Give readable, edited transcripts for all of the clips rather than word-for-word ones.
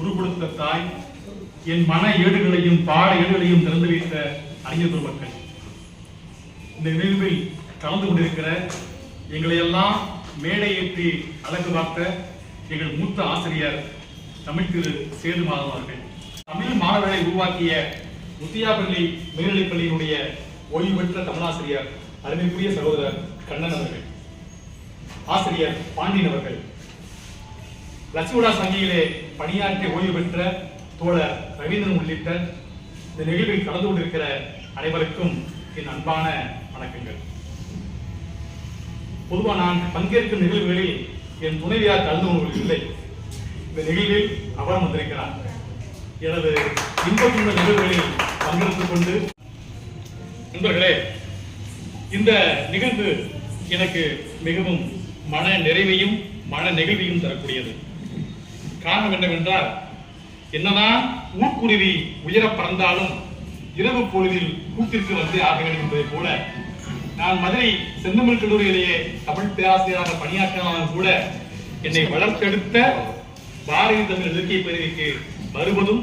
உருவெடுத்த தாய், என் மன ஏடுகளையும் பாட ஏடுகளையும் திறந்து வைத்த அறிஞர் பெருமக்கள், இந்த நிகழ்வில் கலந்து கொண்டிருக்கிற எங்களை எல்லாம் மேடை ஏற்றி அழகு பார்த்த எங்கள் மூத்த ஆசிரியர் தமிழ் திரு சேது மாதவன் அவர்கள், தமிழ் மாணவர்களை உருவாக்கிய முத்தியாப்பள்ளி மேல்நிலைப்பள்ளியினுடைய ஓய்வு பெற்ற தமிழாசிரியர் அருமைக்குரிய சகோதரர் கண்ணன் அவர்கள், ஆசிரியர் பாண்டியன் அவர்கள், லட்சுமணா சங்கியிலே பணியாற்றி ஓய்வு பெற்ற தோழர் ரவீந்திரன் உள்ளிட்ட இந்த நிகழ்வில் கலந்து கொண்டிருக்கிற அனைவருக்கும் என் அன்பான வணக்கங்கள். பொதுவாக நான் பங்கேற்கும் நிகழ்வுகளில் என் துணைவியார் கலந்து கொள்வதில்லை. இந்த நிகழ்வில் அவரும் வந்திருக்கிறார். எனது இன்பத்துள்ள நிகழ்வுகளில் பங்கெடுத்துக் கொண்டு நண்பர்களே, இந்த நிகழ்வு எனக்கு மிகவும் மன நிறைவையும் மன நெகிழ்வையும் தரக்கூடியது. காரணம் என்னவென்றால், என்னதான் ஊர்க்குருவி உயர பறந்தாலும் இரவு பொழுதில் கூட்டிற்கு வந்து ஆக வேண்டும் என்பதை போல, நான் மதுரை செந்தமிழ் கல்லூரியிலேயே தமிழ் பேராசிரியராக பணியாற்றினாலும் கூட என்னை வளர்த்தெடுத்த பாரதி தமிழ் இலக்கிய பேரவைக்கு வருவதும்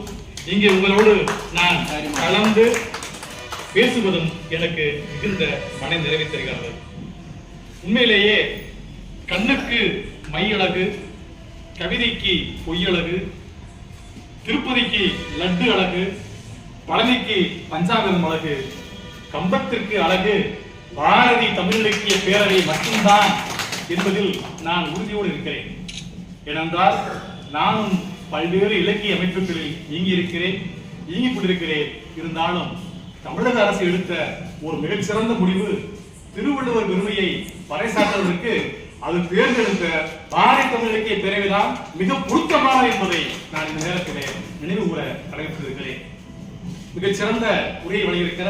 இங்கே உங்களோடு நான் கலந்து பேசுவதும் எனக்கு மிகுந்த மன நிறைவை தருகிறது. உண்மையிலேயே கண்ணுக்கு மையழகு, கவிதைக்கு பொய்யழகு, திருப்பதிக்கு லட்டு அழகு, பழனிக்கு பஞ்சாமிரம் அழகு, கம்பத்திற்கு அழகு பாரதி தமிழ் இலக்கிய பேரவை மட்டும்தான் என்பதில் நான் உறுதியோடு இருக்கிறேன். ஏனென்றால் நானும் பல்வேறு இலக்கிய அமைப்புகளில் இயங்கிக் கொண்டிருக்கிறேன். இருந்தாலும் தமிழக அரசு எடுத்த ஒரு மிகச்சிறந்த முடிவு, திருவள்ளுவர் பெருமையை பறைசாற்றுவதற்கு அது தேர்ந்தெடுத்த பாரதி தமிழ் இலக்கிய பேரவைதான் மிக பொருத்தமானது என்பதை நான் இந்த நேரத்திலே நினைவு கூற கடமைப்பட்டிருக்கிறேன். மிகச்சிறந்த உரையை வழங்கியிருக்கிற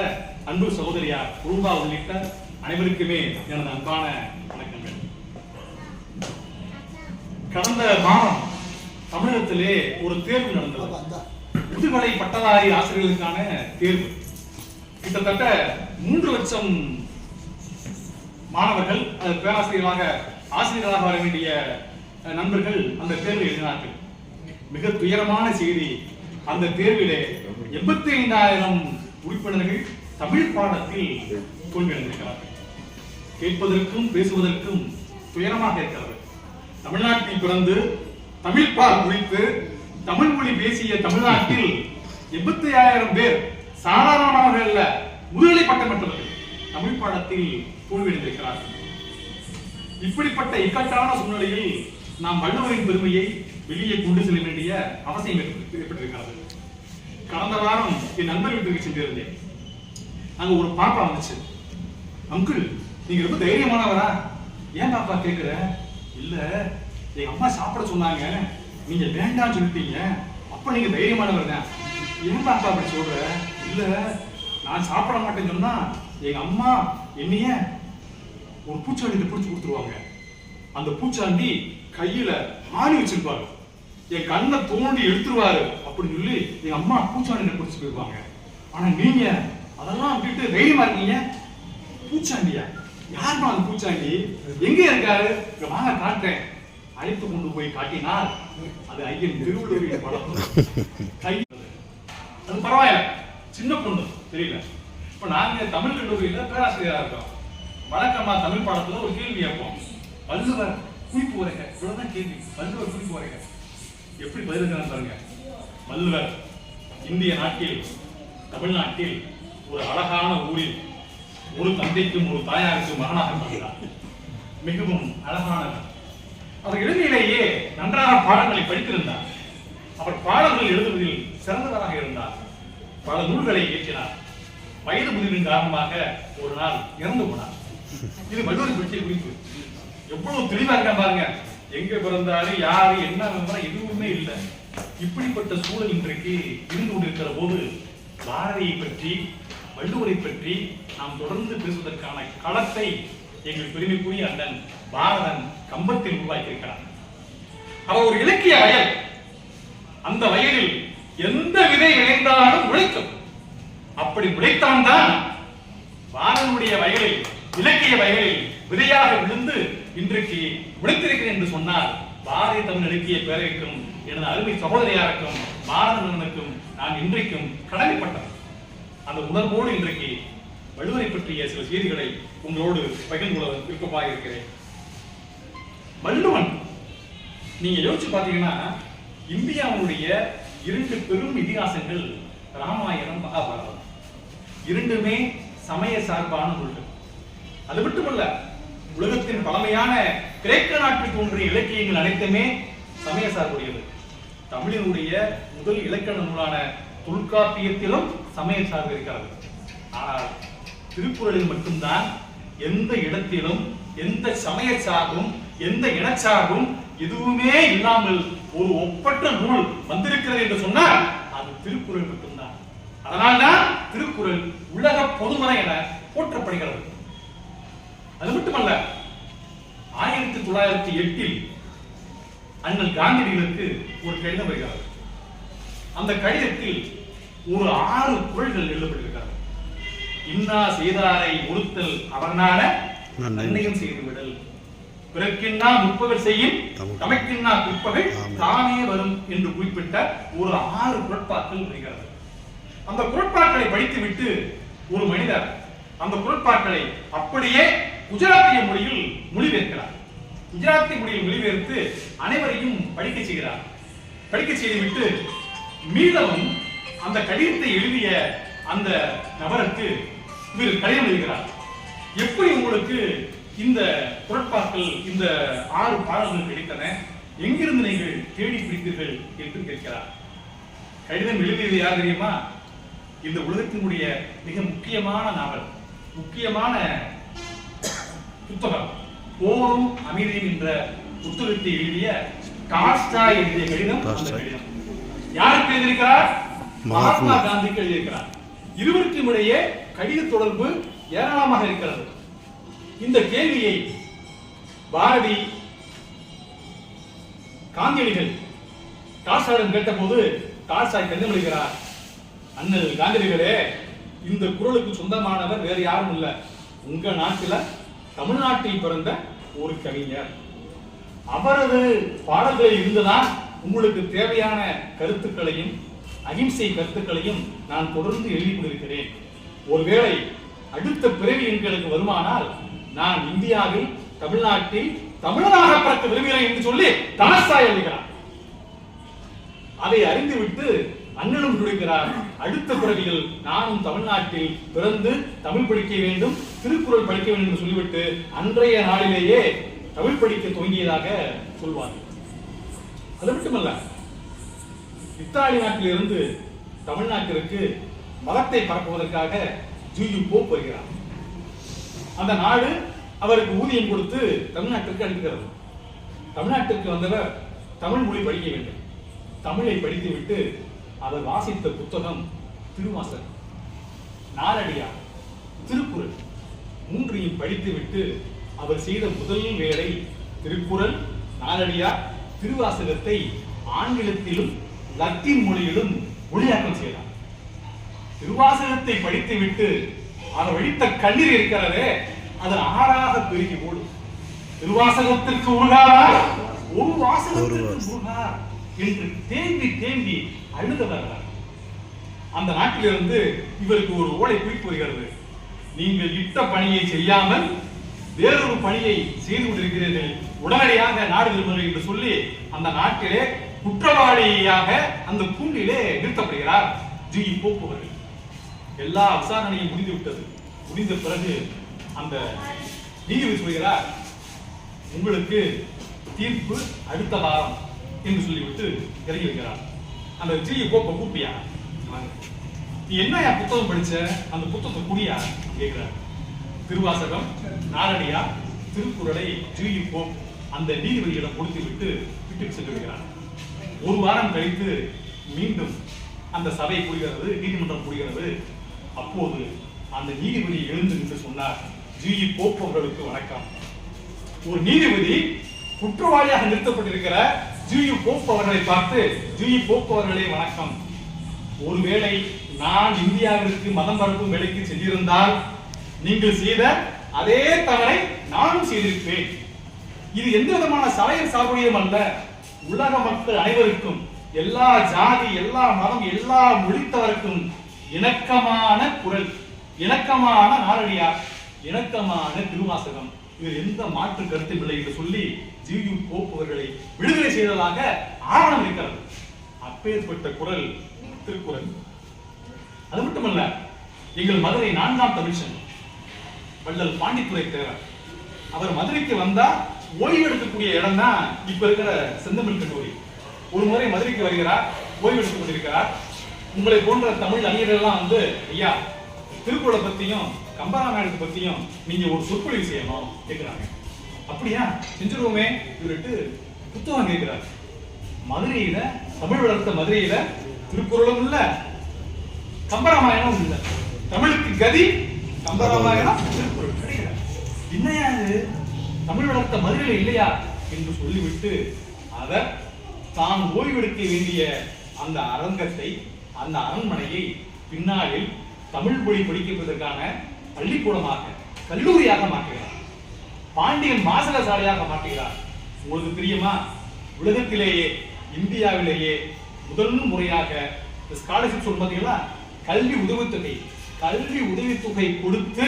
அன்பு சகோதரியார் குரும்பா உள்ளிட்ட அனைவருக்குமே எனது அன்பான வணக்கங்கள். கடந்த மாதம் தமிழகத்திலே ஒரு தேர்வு நடந்தது. முதுகலை பட்டதாரி ஆசிரியர்களுக்கான தேர்வு. கிட்டத்தட்ட 3 லட்சம் மாணவர்கள், ஆசிரியர்களாக வர வேண்டிய நண்பர்கள் அந்த தேர்வு எழுதினார்கள். மிக துயரமான செய்தி, அந்த தேர்விலே 85,000 உறுப்பினர்கள் தமிழ் பாடத்தில் தோல்வியடைந்திருக்கிறார்கள். கேட்பதற்கும் பேசுவதற்கும் துயரமாக இருக்கிறது. தமிழ்நாட்டில் பிறந்து தமிழ் பால் குறித்து தமிழ் மொழி பேசிய தமிழ்நாட்டில் 85,000 பேர் சாதாரணமானவர்கள் அல்ல, முதுகலை பட்டம் பெற்றவர்கள் தமிழ் பாடத்தில் தோல்வியடைந்திருக்கிறார்கள். இப்படிப்பட்ட இக்கட்டான சூழ்நிலையில் நாம் வள்ளுவரின் பெருமையை வெளியே கொண்டு செல்ல வேண்டிய அவசியம் ஏற்பட்டிருக்கிறது. கடந்த வாரம் என் நண்பர் வீட்டுக்கு சென்றிருந்தேன். அங்க ஒரு பாப்பா வந்துச்சு. அங்கிள், நீங்க ரொம்ப தைரியமானவரா? ஏன் பாப்பா கேட்கிற? இல்ல, எங்க அம்மா சாப்பிட சொன்னாங்க, நீங்க வேண்டாம்னு சொல்லிட்டீங்க, அப்ப நீங்க தைரியமானவர் தான். ஏன் பாப்பா அப்படி சொல்ற? இல்ல, நான் சாப்பிட மாட்டேன்னு சொன்னா எங்க அம்மா என்னைய ஒரு பூச்சாண்டி பிடிச்சு கொடுத்துருவாங்க. அந்த பூச்சாண்டி கையில ஆணி வச்சிருப்பாரு, என் கண்ணை தோண்டி எடுத்துருவாரு அப்படின்னு சொல்லி எங்க அம்மா பூச்சாண்டி பிடிச்சு போயிருவாங்க. ஆனா நீங்க அதெல்லாம் விட்டு தைரியமா இருக்கீங்க. பூச்சாண்டியா? யாருமா அந்த பூச்சாண்டி? எங்க இருக்காரு? வாங்க காட்டுறேன். அழைத்து கொண்டு போய் காட்டினால் அது ஐயன் திருவள்ளுவர் படம். கை அது பரவாயில்ல, சின்ன பொண்ணு தெரியல. இப்ப நாங்க தமிழ் கல்லூரியில பேராசிரியரா இருக்கோம். வழக்கமா தமிழ் பாடத்துல ஒரு கேள்வி கேட்போம், வள்ளுவர் குறிப்பு உரைக. இவ்வளவுதான் கேள்வி, வள்ளுவர் குறிப்பு உரைக. எப்படி பதிலுக்கு பாருங்க. வள்ளுவர் இந்திய நாட்டில், தமிழ்நாட்டில் ஒரு அழகான ஊரில் ஒரு தந்தைக்கும் ஒரு தாயாருக்கும் மகனாக பிறந்தார். மிகவும் அழகானவர். அவர் இளமையிலேயே நன்றாக பாடங்களை படித்திருந்தார். அவர் பாடல்கள் எழுதுவதில் சிறந்தவராக இருந்தார். பல நூல்களை இயற்றினார். வயது முதிர்வின் காரணமாக ஒரு நாள் இறந்து போனார். இது வள்ளுவர் பற்றிய குறிப்பு. எவ்வளவு தெளிவா இருக்க பாருங்க. எங்க பிறந்தாரு, யாரு, என்ன விவரம் எதுவுமே இல்லை. இப்படிப்பட்ட சூழல் இன்றைக்கு இருந்து கொண்டிருக்கிற போது பாரதியை பற்றி, வள்ளுவரை பற்றி நாம் தொடர்ந்து பேசுவதற்கான களத்தை எங்கள் பெருமைக்குரிய அண்ணன் பாரதன் கம்பத்தில் உருவாக்கியிருக்கிறார். அவர் ஒரு இலக்கிய வயல். அந்த வயலில் எந்த விதை விளைந்தாலும் உழைக்கும். அப்படி உழைத்தான் தான் பாரதனுடைய வயலில், இலக்கிய வயலில் விதையாக விழுந்து இன்றைக்கு உழைத்திருக்கிறேன் என்று சொன்னால் பாரதிய தமிழ் இலக்கிய பேரவைக்கும் எனது அருமை சகோதரியாருக்கும் பாரத மன்னனுக்கும் நான் இன்றைக்கும் கடமைப்பட்டேன். அந்த உணர்வோடு இன்றைக்கு வள்ளுவரை பற்றிய சில செய்திகளை உங்களோடு பகிர்ந்து கொள்ள விருப்பமாக இருக்கிறேன். வள்ளுவன் நீங்க யோசிச்சு பாத்தீங்கன்னா, இந்தியாவுடைய 2 பெரும் இதிகாசங்கள் ராமாயணம், மகாபாரதம். இரண்டுமே சமய சார்பான நூல்கள். அது மட்டுமல்ல, உலகத்தின் பழமையான கிரேக்க நாட்டில் தோன்றிய இலக்கியங்கள் அனைத்துமே சமய சார்புடையது. தமிழினுடைய முதல் இலக்கண நூலான தொல்காப்பியத்திலும் சமய சார்பு இருக்கிறது. ஆனால் திருக்குறளில் மட்டும்தான் எந்த இடத்திலும் எந்த சமய சார்பும் எந்த இனச்சார்பும் எதுவுமே இல்லாமல் ஒரு ஒப்பற்ற நூல் வந்திருக்கிறது என்று சொன்னால் அது திருக்குறள் மட்டும்தான். அதனால்தான் திருக்குறள் உலக பொதுமறை என போற்றப்படுகிறது. அது மட்டுமல்ல, 1908 அண்ணல் காந்தியடிகளுக்கு ஒரு கடிதம் வருகிறது. அந்த கடிதத்தில் ஒரு 6 குறள்கள் எழுதப்பட்டிருக்கிறது. இன்னா செய்தாரை ஒருத்தல் அவனான நன்மையும் செய்துவிடல், பிறர்க்கின்னா முற்பகல் செய்யும் தமக்கின்னா பிற்பகல் தானே வரும் என்று குறிப்பிட்ட ஒரு 6 குறட்பாக்கள் வருகிறது. அந்த குறட்பாக்களை படித்துவிட்டு ஒரு மனிதர் அந்த குறட்பாக்களை அப்படியே குஜராத்திய மொழியில் மொழிபெயர்க்கிறார். குஜராத்தி மொழியில் மொழிபெயர்த்து அனைவரையும் படிக்க செய்கிறார். படிக்க செய்துவிட்டு மீதமும் அந்த கடிதத்தை எழுதிய அந்த நபருக்கு இவர் கடிதம் எழுதுகிறார். எப்படி உங்களுக்கு இந்த குறட்பாக்கள், இந்த 6 பாடல்கள் கிடைத்தன, எங்கிருந்து நீங்கள் தேடி பிடித்தீர்கள் என்று கேட்கிறார். கடிதம் எழுதியது யார் தெரியுமா? இந்த உலகத்தினுடைய மிக முக்கியமான நாவல், முக்கியமான புத்தகம் போரும் அமைதியும் என்ற புத்தகத்தை எழுதிய டால்ஸ்டாய் எழுதிய கடிதம். அந்த கடிதம் யாருக்கு எழுதியிருக்கிறார்? மகாத்மா காந்திக்கு எழுதியிருக்கிறார். இருவருக்கும் இடையே கடித தொடர்பு ஏராளமாக இருக்கிறது. இந்த கேள்வியை பாரதி காந்தியடிகள் டால்ஸ்டாயிடம் கேட்டபோது டால்ஸ்டாய் கடிதம் எழுதுகிறார். அண்ணல் காந்தியடிகளே, இந்த குறளுக்கு சொந்தமானவர் வேறு யாரும் இல்ல, உங்க நாட்டில தமிழ்நாட்டில் பிறந்த ஒரு கவிஞர். அவரது பாடல்களில் இருந்துதான் உங்களுக்கு தேவையான கருத்துக்களையும் அகிம்சை கருத்துக்களையும் நான் தொடர்ந்து எழுதி கொண்டிருக்கிறேன். ஒருவேளை அடுத்த பிறவி எங்களுக்கு வருமானால் நான் இந்தியாவில் தமிழ்நாட்டில் தமிழனாக பிறக்க விரும்புகிறேன் என்று சொல்லி டால்ஸ்டாய் எழுதுகிறார். அதை அறிந்துவிட்டு அண்ணனும் துடிக்கிறார். அடுத்த பிறவிகள் நானும் தமிழ்நாட்டில் பிறந்து தமிழ் படிக்க வேண்டும், திருக்குறள் படிக்க வேண்டும் என்று சொல்லிவிட்டு அன்றைய நாளிலேயே தமிழ் படிக்க துவங்கியதாக சொல்வார். அது மட்டுமல்ல, இத்தாலி நாட்டிலிருந்து தமிழ்நாட்டிற்கு மதத்தை பரப்புவதற்காக ஜூயு போப் வருகிறார். அந்த நாடு அவருக்கு ஊதியம் கொடுத்து தமிழ்நாட்டிற்கு அனுப்புகிறது. தமிழ்நாட்டிற்கு வந்தவர் தமிழ் மொழி படிக்க வேண்டும். தமிழை படித்துவிட்டு அவர் வாசித்த புத்தகம் திருவாசகம், நாலடியார், திருக்குறள் மூன்றையும் படித்துவிட்டு அவர் செய்த முதல் வேலை திருக்குறள், நாலடியார், திருவாசகத்தை ஆங்கிலத்திலும் லத்தீன் மொழியிலும் மொழியாக்கம் செய்தார். திருவாசகத்தை படித்துவிட்டு அவர் வடித்த கண்ணீர் இருக்கிறதே, அது ஆறாக பெருகி ஓடும். திருவாசகத்திற்கு உருகாரா, ஒரு வாசகத்திற்கு உருகா என்று தேம்பி தேம்பி அழுதவர். அந்த நாட்டிலிருந்து இவருக்கு ஒரு ஓலை குறிப்பு வருகிறது. நீங்கள் இட்ட பணியை செய்யாமல் வேறொரு பணியை செய்து கொண்டிருக்கிறீர்கள், உடனடியாக நாடு திரும்புங்கள் என்று சொல்லி அந்த நாட்டிலே குற்றவாளியாக அந்த கூண்டிலே நிறுத்தப்படுகிறார் ஜூயு போப் அவர்கள். எல்லா விசாரணையும் முடிந்து விட்டது. முடிந்த பிறகு அந்த நீதிபதி சொல்கிறார், உங்களுக்கு தீர்ப்பு அடுத்த வாரம் என்று சொல்லிவிட்டு இறங்கி வைக்கிறார். அந்த ஜூயு போப்பை கூப்பியா, நீ என்ன புத்தகம் படிச்ச, அந்த புத்தகத்தை குடியா கேட்கிறார். திருவாசகம், நாலடியார், திருக்குறளை ஜூயு போப் அந்த நீதிபதியிடம் கொடுத்து விட்டு வீட்டுக்கு சென்று விடுகிறார். ஒரு வாரம் கழித்து மீண்டும் அந்த சபை கூடுகிறது, நீதிமன்றம் கூடுகிறது. அப்போது அந்த நீதிபதி எழுந்து நின்று சொன்னார், ஜூயு போப் அவர்களுக்கு வணக்கம். ஒரு நீதிபதி குற்றவாளியாக நிறுத்தப்பட்டிருக்கிற ஜூயு போப் அவர்களை பார்த்து, ஜூயு போப் அவர்களே வணக்கம், ஒருவேளை நான் இந்தியாவிற்கு மதம் பரப்பும் வேலைக்கு சென்றிருந்தால் நீங்கள் செய்த அதே தவறை நானும் செய்திருப்பேன். இது எந்த விதமான சமய சார்புடையும் அல்ல. உலக மக்கள் அனைவருக்கும், எல்லா ஜாதி, எல்லா மதம், எல்லா மொழித்தவருக்கும் இணக்கமான குரல், இணக்கமான நாரடியார், இணக்கமான திருவாசகம். இது எந்த மாற்று கருத்தும் இல்லை என்று சொல்லி ஜி.யு. போப் அவர்களை விடுதலை செய்ததாக ஆவணம் இருக்கிறது. அப்பேற்பட்ட குரல் திருக்குறள். அது மட்டுமல்ல, எங்கள் மதுரை 4ஆம் தமிழ்ச்சங்கம் வள்ளல் பாண்டித்துரை தேவர் அவர் மதுரைக்கு வந்தா ஓய்வு எடுக்கக்கூடிய இடம் தான் இப்ப இருக்கிற செந்தமிழ் கல்லூரி. ஒரு முறை மதுரைக்கு வருகிறார், ஓய்வு எடுத்துக் கொண்டிருக்கிறார். உங்களை போன்ற தமிழ் அறிஞர்கள்லாம் வந்து, ஐயா திருக்குறளை பத்தியும் கம்பராமாயணத்தை பத்தியும் நீங்க ஒரு சொற்பொழிவு செய்யணும் கேட்கிறாங்க. அப்படியா, செஞ்சிருவோமே இவருட்டு புத்தகம் கேட்கிறார். மதுரையில, தமிழ் வளர்த்த மதுரையில திருக்குறளும் இல்ல, கம்பராமாயணம் இல்ல. தமிழுக்கு கதி கம்பராமாயணம், திருக்குறள் கிடையாது. என்னையா தமிழ் வளர்த்த மதுரையில இல்லையா என்று சொல்லிவிட்டு அவர் தான் ஓய்வெடுக்க வேண்டிய அந்த அரங்கத்தை, அந்த அரண்மனையை பின்னாளில் தமிழ் மொழி படிப்பதற்கான பள்ளிக்கூடமாக, கல்லூரியாக மாற்றுகிறார். பாண்டியன் வாசக சாலையாக மாற்றுகிறார். உங்களுக்கு தெரியுமா, உலகத்திலேயே, இந்தியாவிலேயே முதல் முறையாக ஸ்காலர்ஷிப் சொல்றீங்களா, கல்வி உதவித்தொகை, கல்வி உதவித்தொகை கொடுத்து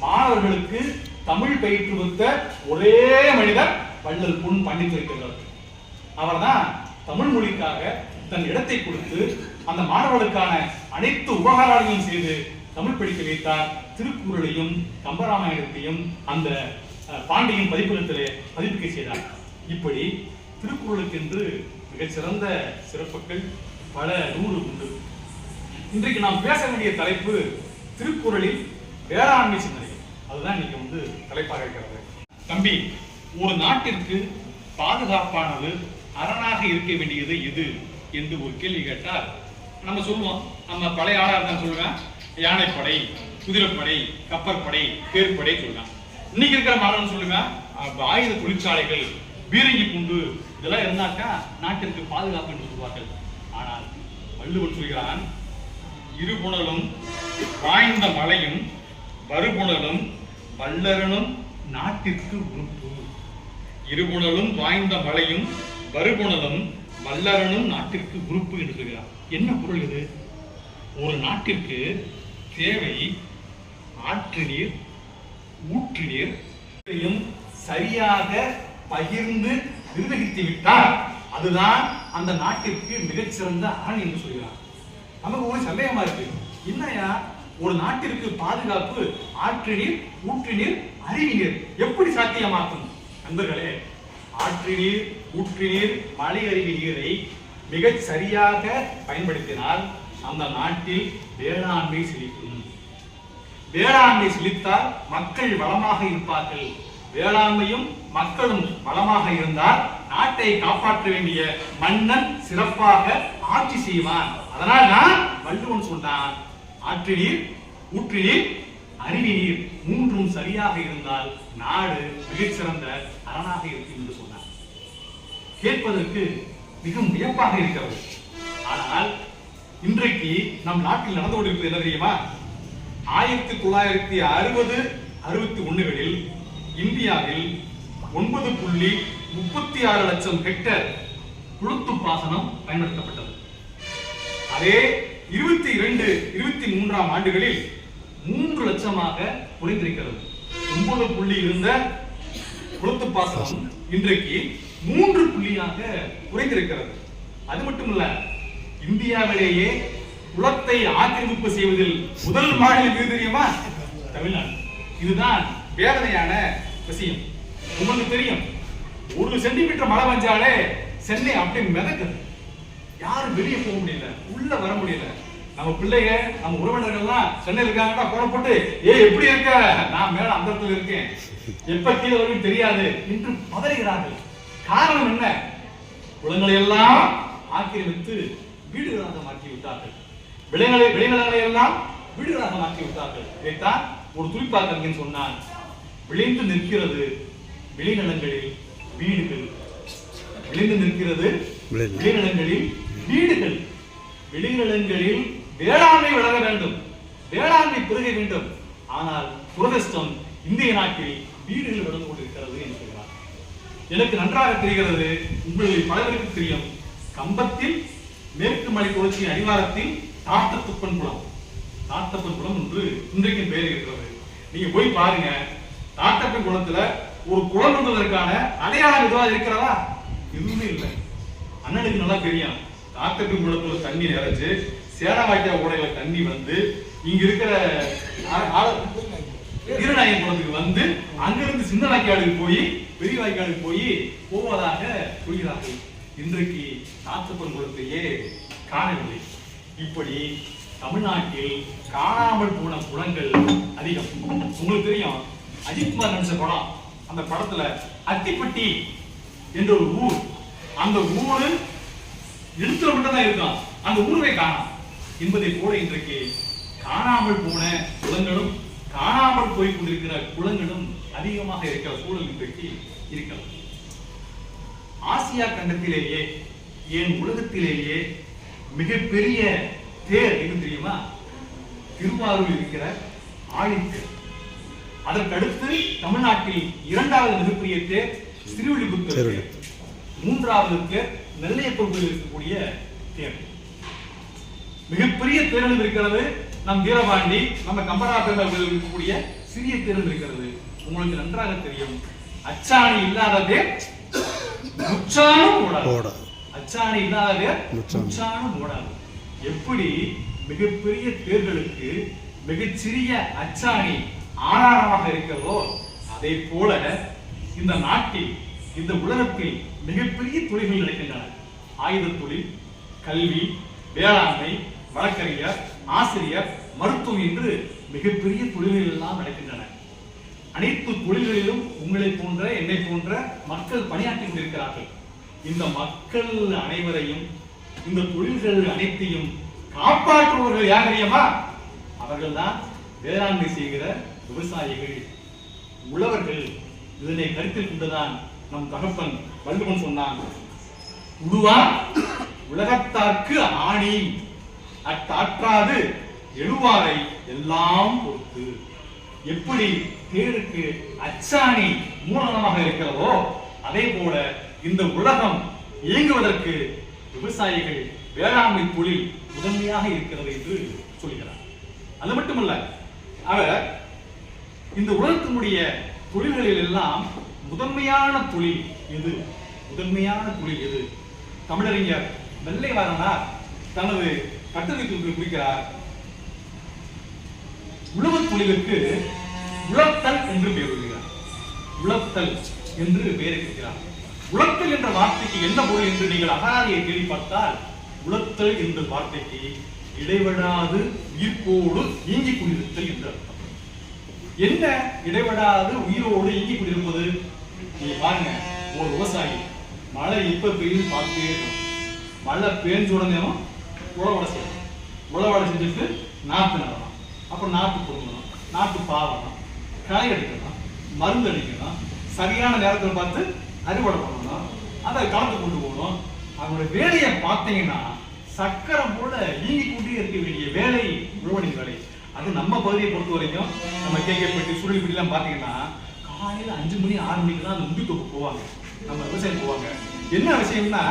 மாணவர்களுக்கு தமிழ் பயிற்றுவித்த ஒரே மனிதர் வள்ளல் பொன் பாண்டித்துரை. அவர்தான் தமிழ் மொழிக்காக தன் இடத்தை கொடுத்து அந்த மாணவர்களுக்கான அனைத்து உபகாரங்களையும் செய்து தமிழ் படிக்க வைத்தார். திருக்குறளையும் கம்பராமாயணத்தையும் அந்த பாண்டியன் பதிப்பகத்திலே பதிப்பிக்க செய்தார். இப்படி திருக்குறளுக்கென்று மிகச்சிறந்த சிறப்புகள் பல 100 உண்டு. இன்றைக்கு நாம் பேச வேண்டிய தலைப்பு திருக்குறளில் வேளாண்மை சிந்தனை. அதுதான் இன்னைக்கு வந்து தலைப்பாக இருக்கிறது. தம்பி, ஒரு நாட்டிற்கு பாதுகாப்பானது, அரணாக இருக்க வேண்டியது எது என்று ஒரு கேள்வி கேட்டால் நம்ம சொல்லுவோம். நம்ம பழைய ஆளா இருந்தா சொல்லுவேன், யானைப்படை, குதிரைப்படை, கப்பற்படை, தேர்ப்படை சொல்லுவேன். இன்னைக்கு இருக்கிற மாணவன் சொல்லுவேன், ஆயுத தொழிற்சாலைகள், பீரங்கி குண்டு, இதெல்லாம் இருந்தாக்கா நாட்டிற்கு பாதுகாப்பு என்று சொல்வார்கள். ஆனால் வள்ளுவன் சொல்கிறான், இருபுணலும் வாய்ந்த மலையும் வருபுணலும் வல்லரனும் நாட்டிற்கு உறுப்பு. இருபுணலும் வாய்ந்த மலையும் வருபுணலும் வல்லரனும் நாட்டிற்கு உறுப்பு என்று சொல்கிறார். என்ன பொருள் இது? ஒரு நாட்டிற்கு தேவை ஆற்று நீர், ஊற்று நீர் சரியாக பகிர்ந்து நிர்வகித்து விட்டால் அதுதான் அந்த நாட்டிற்கு மிகச்சிறந்த அரண் என்று சொல்கிறார். நமக்கு ஒரு சந்தேகமா இருக்கு, என்னையா ஒரு நாட்டிற்கு பாதுகாப்பு ஆற்று நீர், ஊற்று நீர், அருவி நீர் எப்படி சாத்தியமாக்கும்? நண்பர்களே, ஆற்று நீர், ஊற்று நீர், மழை அருவி நீரை மிக சரியாக பயன்படுத்தினால் அந்த நாட்டில் வேளாண்மை செழிக்கும். வேளாண்மை செழித்தால் மக்கள் வளமாக இருப்பார்கள். வேளாண்மையும் மக்களும் வளமாக இருந்தால் நாட்டை காப்பாற்ற வேண்டிய மன்னன் சிறப்பாக ஆட்சி செய்வான். அதனால் தான் வள்ளுவன் சொன்னான், ஆற்று நீர், ஊற்று நீர், அருவி நீர் மூன்றும் சரியாக இருந்தால் நாடு மிகச்சிறந்த அரணாக இருக்கும் என்று சொன்னார். கேட்பதற்கு மிகவும் வியப்பாக இருக்கிறது. ஆனால் இன்றைக்கு நம் நாட்டில் நடந்து கொண்டிருப்பது என்ன தெரியுமா? 1960, 61களில் இந்தியாவில் 9.36 லட்சம் ஹெக்டேர் குளத்து பாசனம் பயன்படுத்தப்பட்டது. அதே 22, 23ஆம் ஆண்டுகளில் 3 லட்சமாக குறைந்திருக்கிறது. 9 புள்ளி இருந்த குளத்து பாசனம் இன்றைக்கு 3 புள்ளியாக குறைந்திருக்கிறது. அது மட்டுமல்ல, இந்தியாவிலேயே குளத்தை ஆக்கிரமிப்பு செய்வதில் முதல் மாநிலம் எது தெரியுமா? தமிழ்நாடு. இதுதான் வேதனையான விஷயம். உங்களுக்கு தெரியும், 1 சென்டிமீட்டர் மழை பெஞ்சாலே சென்னை அப்படியே மிதக்குது. யாரும் வெளியே போக முடியல, உள்ள வர முடியல. நம்ம பிள்ளைங்க, நம்ம உறவினர்கள்லாம் சென்னையில் இருக்காங்கன்னா புறப்பட்டு, எப்படி இருக்க, நான் மேல அந்த இடத்துல இருக்கேன், எப்ப கீழே வரும் தெரியாது என்று பதறுகிறார்கள். காரணம் என்ன? குளங்களை எல்லாம் ஆக்கிரமித்து வீடுகளாக மாற்றி விட்டார்கள். விளைநிலங்களை எல்லாம் வீடுகளாக மாற்றி விட்டார்கள். இதைத்தான் ஒரு துளிப்பாக்கறிஞன் சொன்னான், விளைந்து நிற்கிறது விளைநிலங்களில் வீடுகள், விளைந்து நிற்கிறது விளைநிலங்களில் வீடுகள். விளைநிலங்களில் வேளாண்மை வளர வேண்டும், வேளாண்மை பெருக வேண்டும். ஆனால் துரதிர்ஷ்டம், இந்திய நாட்டில் வீடுகள் வளர்ந்து கொண்டிருக்கிறது என்று சொல்கிறார். எனக்கு நன்றாக தெரிகிறது, உங்களில் பலருக்கு தெரியும். கம்பத்தில் மேற்கு மலை தொடர்ச்சியின் அடிவாரத்தில் தாத்தப்பன் குளம், தாத்தப்பன் குளம் என்று இன்றைக்கு பெயர் இருக்கிறது. நீங்க போய் பாருங்க, தாத்தப்பன் குளத்துல ஒரு குளம் என்பதற்கான அடையாளம் எதுவாக இருக்கிறதா? எதுவுமே இல்லை. அண்ணனுக்கு நல்லா தெரியும், தாத்தப்பன் குளத்துல தண்ணி நிறைஞ்சு சேரவாய்க்கா ஓடையில தண்ணி வந்து இங்க இருக்கிற வீரநாயகன் குளத்துக்கு வந்து அங்கிருந்து சின்ன வாய்க்காலுக்கு போய் பெரிய வாய்க்காலுக்கு போய் போவதாக சொல்கிறார்கள். இன்றைக்கு தாத்தப்பன் குளத்தையே காணவில்லை. இப்படி தமிழ்நாட்டில் காணாமல் போன குளங்கள் அதிகம். உங்களுக்கு தெரியும், அஜித்குமார் நடிச்ச படம், அந்த படத்துல அத்திப்பட்டி என்ற ஒரு ஊர், அந்த ஊரு எழுத்துல மட்டும் தான் இருக்கும், அந்த ஊரை காணாம் என்பதை போல இன்றைக்கு காணாமல் போன குளங்களும் காணாமல் போய் கொண்டிருக்கிற குளங்களும் அதிகமாக இருக்கிற சூழல் இன்றைக்கு இருக்கிறது. ஆசியா கண்டத்திலேயே ஏன் உலகத்திலேயே மிகப்பெரிய தேர் எது தெரியுமா? திருவாரூர் இருக்கிற ஆழித்தேர். அதற்கடுத்து தமிழ்நாட்டில் இரண்டாவது மிகப்பெரிய தேர் திருவில்லிபுத்தூர் தேர், மூன்றாவது தேர் நெல்லையப்பர் கோயில் இருக்கக்கூடிய தேர். மிகப்பெரிய தேர்தல் இருக்கிறது நம் வீரபாண்டி, நம்ம கம்பரா பெருமாள் கோயில் இருக்கக்கூடிய சிறிய தேர்தல் இருக்கிறது. உங்களுக்கு நன்றாக தெரியும், அச்சாணி இல்லாததே முச்சானும் ஓடாது, அச்சாணி இல்லாததே முச்சானும் ஓடாது. எப்படி மிகப்பெரிய தேர்களுக்கு மிகச்சிறிய அச்சாணி ஆதாரமாக இருக்கிறதோ, அதே போல இந்த நாட்டில் இந்த உலகத்தில் மிகப்பெரிய தொழில்கள் நடக்கின்றன. ஆயுத தொழில், கல்வி, வேளாண்மை, வழக்கறிஞர், ஆசிரியர், மருத்துவம் என்று மிகப்பெரிய தொழில்கள் எல்லாம் நடக்கின்றன. அனைத்து தொழில்களிலும் உங்களை போன்ற என்னை போன்ற மக்கள் பணியாற்றி கொண்டிருக்கிறார்கள். இந்த மக்கள் அனைவரையும் இந்த தொழில்கள் அனைத்தையும் காப்பாற்றுபவர்கள் யார் தெரியுமா? அவர்கள் தான் வேளாண்மை செய்கிற விவசாயிகள், உழவர்கள். இதனை கருத்தில் கொண்டுதான் நம் தகப்பன் வள்ளுவன் சொன்னான், உழுவா உலகத்தார்க்கு ஆணி அட்டாற்றாது எழுவாரை எல்லாம் பொறுத்து. எப்படி தேருக்கு அச்சாணி மூலமாக இருக்கிறதோ, அதே போல இந்த உலகம் இயங்குவதற்கு விவசாயிகள், வேளாண்மை தொழில் முதன்மையாக இருக்கிறது என்று சொல்கிறார். அது மட்டுமல்ல, அவர் இந்த உலகத்தினுடைய தொழில்களில் எல்லாம் முதன்மையான தொழில் எது? முதன்மையான தொழில் எது? தமிழறிஞர் வெள்ளைவாரனார் தனது கட்டுரைக்கு குறிக்கிறார், உழவுத் தொழிலுக்கு உழத்தல் என்று பெயர் வருகிறார். உழத்தல் என்று பெயரை குறிக்கிறார். உழத்தல் என்ற வார்த்தைக்கு என்ன பொருள் என்று நீங்கள் அகராதியை தேடி பார்த்தால், உழத்தல் என்ற வார்த்தைக்கு இடைவிடாது உயிர்ப்போடு இயங்கி கொண்டிருத்தல் என்று அர்த்தம். என்ன இடைவிடாது உயிரோடு இயங்கி கொண்டிருப்பது? நீ பாருங்க, ஒரு விவசாயி மழை இப்ப பெய்யும் பார்த்துட்டே இருக்கும். மழை பெஞ்ச உடனே உழவடை செய்யணும். உழவடை செஞ்சுட்டு நாற்று நடணும், அப்புறம் நாற்று பொருங்கணும், நாற்று பாவணும், களை அடிக்கணும், மருந்து அடிக்கணும், சரியான நேரத்தில் பார்த்து அறுவடை பண்ணணும், அதை களத்து கொண்டு போகணும். அவங்களுடைய வேலையை பார்த்தீங்கன்னா சக்கரம் போல ஈங்கி கொண்டே இருக்க வேண்டிய வேலை உழவனின் வேலை. அது நம்ம பகுதியை பொறுத்த வரைக்கும், நம்ம கேக்கப்பட்டி சுருளிப்பட்டிலாம் பார்த்தீங்கன்னா காலையில் 5 மணி 6 மணிக்கு தான் அந்த முண்டித்தோப்பு போவாங்க, நம்ம விவசாயம் போவாங்க. என்ன விஷயம்னா,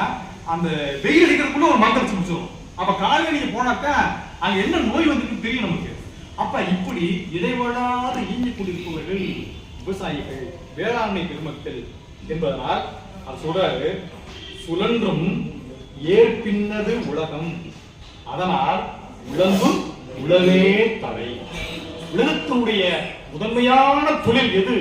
அந்த வெயில் அடிக்கிறதுக்குள்ள ஒரு மருந்து அடிச்சு முடிச்சிடும். அப்ப காலையில நீங்க போனாக்கா அங்க என்ன நோய் வந்துட்டு தெரியும் நமக்கு. அப்ப இப்படி இடைவிடாது ஈங்கி கொண்டிருப்பவர்கள் விவசாயிகள், வேளாண்மை பெருமக்கள் என்பதனால் அது சொல்றாரு, சுழன்றும் ஏற்பின்னது உலகம், அதனால் உழந்தும் உலகே தலை. உலகத்தினுடைய முதன்மையான தொழில் எது?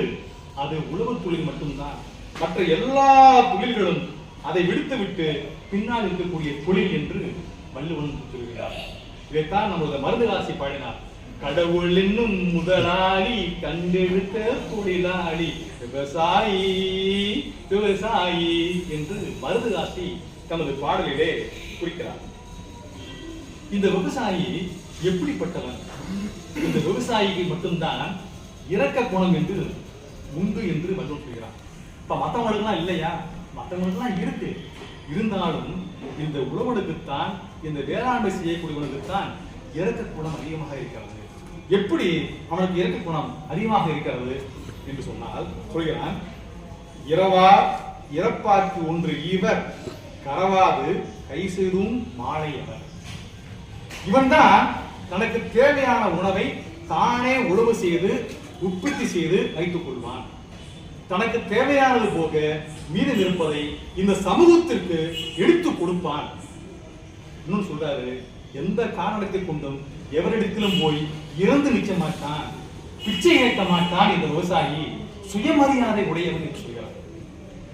அது உழவு தொழில் மட்டும்தான். மற்ற எல்லா தொழில்களும் அதை விடுத்து விட்டு பின்னால் இருக்கக்கூடிய தொழில் என்று வள்ளுவன் சொல்கிறார். இதைத்தான் நம்மளோட மருதுகாசி பாடினார், கடவுள் என்னும் முதலாளி கண்டெடுத்த தொழிலாளி விவசாயி விவசாயி என்று மருதுகாசி தமது பாடலிலே குறிக்கிறார். இந்த விவசாயி எப்படிப்பட்டவன்? இந்த விவசாயிக்கு மட்டும்தான் இரக்க குணம் என்று உண்டு என்று வள்ளுவன் சொல்கிறார். இப்ப மற்றவங்களுக்குலாம் இல்லையா? மற்றவங்களுக்குலாம் இருக்கு. இருந்தாலும் இந்த உழவனுக்குத்தான், இந்த வேளாண்மை செய்யக்கூடியவனுக்குத்தான் இரக்க குணம் அதிகமாக இருக்கிறது. எப்படி அவனுக்கு இரக்க குணம் அதிகமாக இருக்கிறது என்று சொன்னால் சொல்கிறான், இரவா இறப்பாக்கு ஒன்று ஈவர் கரவாது கை செய்தும் மாலை அவர். இவன் தான் தனக்கு தேவையான உணவை தானே உழவு செய்து உற்பத்தி செய்து வைத்துக் கொள்வான். தனக்கு தேவையானது போக மீதம் இருப்பதை இந்த சமூகத்திற்கு எடுத்து கொடுப்பான். இன்னும் சொல்றாரு, எந்த காரணத்தை கொண்டும் எவரிடத்திலும் போய் இறந்து நிற்க மாட்டான், பிச்சை கேட்க மாட்டான். இந்த விவசாயி சுயமரியாதை உடையவன் என்று சொல்கிறார்.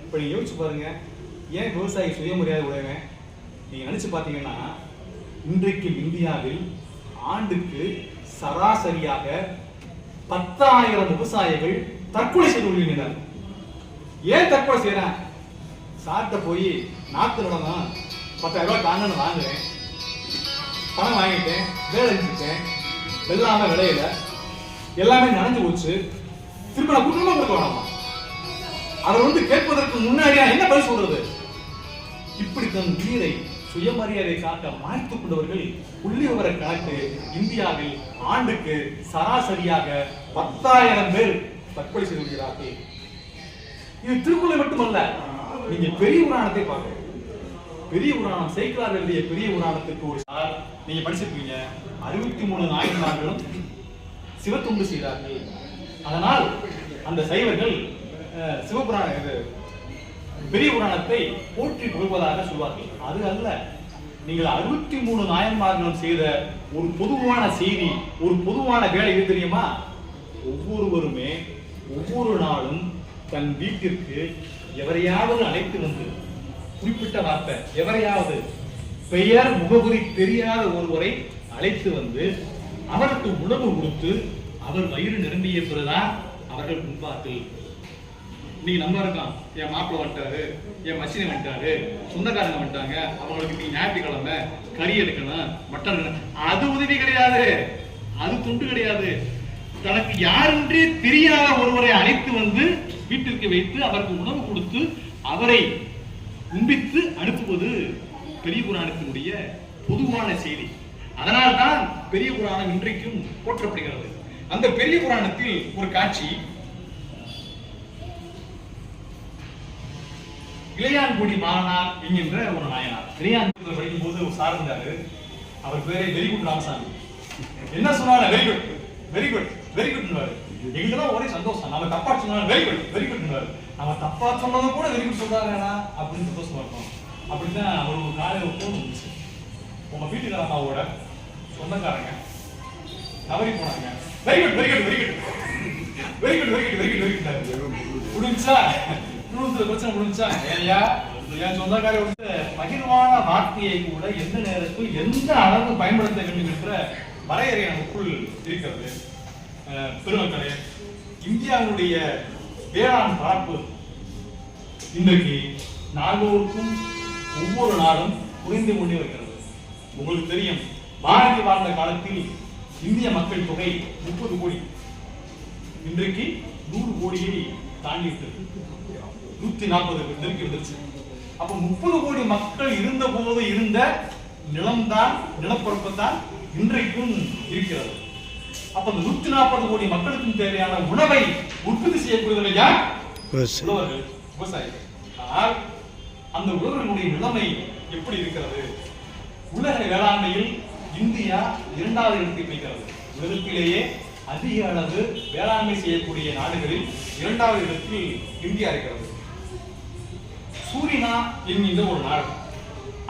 இப்ப நீங்க யோசிச்சு பாருங்க, ஏன் விவசாயி சுயமரியாதை உடையவன்? நீங்க நினைச்சு பாத்தீங்கன்னா, இன்றைக்கு இந்தியாவில் ஆண்டுக்கு சராசரியாக 10,000 விவசாயிகள் தற்கொலை செய்து கொள்கின்றனர். ஏன் தற்கொலை செய்யறேன்? சாப்பிட்ட போய் நாத்து நடந்தான் 10,000 ரூபாய் தாங்கன்னு வாங்குறேன், பணம் வாங்கிட்டேன், வேலை செஞ்சுட்டேன், வெள்ளாம விளையில எல்லாமே நனைஞ்சு போச்சு, திரும்ப நான் குடும்பம் கொடுக்க வேணாமா? அதை கேட்பதற்கு முன்னாடியா என்ன பதில் சொல்றது? இப்படி தன் உயிரை சுயமரியாதை காக்க மாய்த்துக் கொண்டவர்கள் புள்ளி விவர கணக்கு இந்தியாவில் ஆண்டுக்கு சராசரியாக 10,000 பேர் தற்கொலை செய்து கொள்கிறார்கள். இது திருக்குறளை மட்டுமல்ல, நீங்க பெரிய புராணத்தை பார்க்க, பெரிய புராணம் சேக்கிழார் எழுதிய பெரிய புராணத்துக்கு ஒரு நீங்க படிச்சிருப்பீங்க. 63 நாயன்மார்களும் சிவத்துண்டு செய்தார்கள். அதனால் அந்த சைவர்கள் சிவபுராண பெரிய புராணத்தை போற்றி புகழ்வதாக சொல்வார்கள். அது அல்ல, நீங்கள் 63 நாயன்மார்களும் செய்த ஒரு பொதுவான செய்தி, ஒரு பொதுவான வேலை எது தெரியுமா? ஒவ்வொருவருமே ஒவ்வொரு நாளும் தன் வீட்டிற்கு எவரையாவது அழைத்து வந்து, குறிப்பிட்ட வார்த்தை எவரையாவது, பெயர் முகவரி தெரியாத ஒருவரை அழைத்து வந்து அவருக்கு உணவு கொடுத்து அவர் வயிறு நிரம்பிய பிறகுதான் அவர்கள் உண்பார்கள். நீ நம்ம இருக்கான், என் மாப்பிள்ள வந்துட்டாரு, என் மச்சினை வந்துட்டாரு, சொந்தக்காரங்க வந்துட்டாங்க, அவங்களுக்கு நீ ஞாயிற்றுக்கிழமை கறி எடுக்கணும், மட்டன் எடுக்கணும், அது உதவி கிடையாது, அது தொண்டு கிடையாது. தனக்கு யாரென்றே தெரியாத ஒருவரை அழைத்து வந்து வீட்டிற்கு வைத்து அவருக்கு உணவு கொடுத்து அவரை உண்பித்து அனுப்புவது பெரிய புராணத்தினுடைய பொதுவான செய்தி. அதனால்தான் பெரிய புராணம் இன்றைக்கும் போற்றப்படுகிறது. அந்த பெரிய புராணத்தில் ஒரு காட்சி, இளையான்குடி மாறனார் என்கின்ற ஒரு நாயனார் இளையான்குடியில் படிக்கும் போது ஒரு சார் இருந்தாரு. அவர் பேரே வெரி குட் ராமசாமி. என்ன சொன்னாரு? Very good very good very good. எங்களுக்குதான் ஒரே சந்தோஷம். நம்ம தப்பா சொன்னாலும் வெரி குட் வெரி குட். நம்ம தப்பா சொன்னதும் கூட வெரி குட் சொல்றாங்க அப்படின்னு சந்தோஷமா இருக்கும். அப்படிதான் அவர் ஒரு காலையில் போன் வந்துச்சு. உங்க வீட்டுக்காரமாவோட சொந்தக்காரங்க தவறி போனாங்க. Very good very good very good very good very good very good very good முடிஞ்சா பிரச்சனை முடிஞ்சா? ஏயா என் சொந்தக்கார பகிர்வான வார்த்தையை கூட எந்த நேரத்தில் எந்த அளவு பயன்படுத்த வேண்டும் என்ற வரையறை நமக்குள் இருக்கிறது. பெருமக்களே, இந்தியாவுடைய வேளாண் பரப்பு இன்றைக்கு நாள்தோறும் ஒவ்வொரு நாளும் குறைந்து கொண்டே வருகிறது. உங்களுக்கு தெரியும், பாரதி வாழ்ந்த காலத்தில் இந்திய மக்கள் தொகை 30 கோடி, இன்றைக்கு 100 கோடியை தாண்டிட்டு 140 நெருக்கி வந்துருச்சு. அப்ப 30 கோடி மக்கள் இருந்த போது இருந்த நிலம்தான், நிலப்பரப்பு தான் இன்றைக்கும் இருக்கிறது. அப்ப 140 கோடி மக்களுக்கும் தேவையான உணவை உற்பத்தி செய்யக்கூடியவர்கள் யார்? உழவர்கள், விவசாயிகள். ஆனால் அந்த உழவர்களுடைய நிலைமை எப்படி இருக்கிறது? உலக வேளாண்மையில் இந்தியா 2வது இடத்தை பிடிக்கிறது. உலகத்திலேயே அதிக அளவு வேளாண்மை செய்யக்கூடிய நாடுகளில் 2வது இடத்தில் இந்தியா இருக்கிறது. சூரினா என்கின்ற ஒரு நாடு,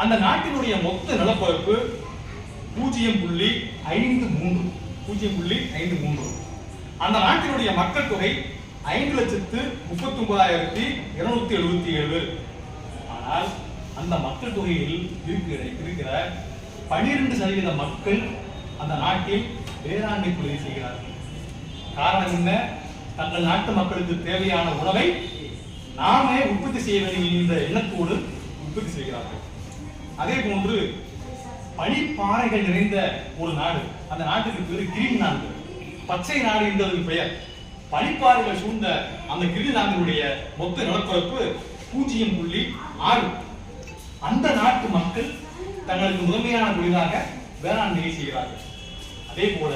அந்த நாட்டினுடைய மொத்த நிலப்பரப்பு 0.53. அந்த நாட்டினுடைய மக்கள் தொகை 5,39,277. ஆனால் அந்த மக்கள் தொகையில் இருக்கிற 12% மக்கள் அந்த நாட்டில் வேளாண்மை தொழில் செய்கிறார்கள். காரணம் என்ன? தங்கள் நாட்டு மக்களுக்கு தேவையான உணவை நாமே உற்பத்தி செய்ய வேண்டும் என்ற எண்ணத்தோடு உற்பத்தி செய்கிறார்கள். அதே போன்று பனிப்பாறைகள் நிறைந்த ஒரு நாடு, அந்த நாட்டுக்கு பேரு கிரீன்லாந்து, பச்சை நாடு என்பதற்கு பெயர். பனிப்பாறைகள் சூழ்ந்த அந்த கிரீன்லாந்தினுடைய மொத்த நிலப்பரப்பு 0.6. அந்த நாட்டு மக்கள் தங்களுக்கு முதன்மையான தொழிலாக வேளாண்மையை செய்கிறார்கள். அதே போல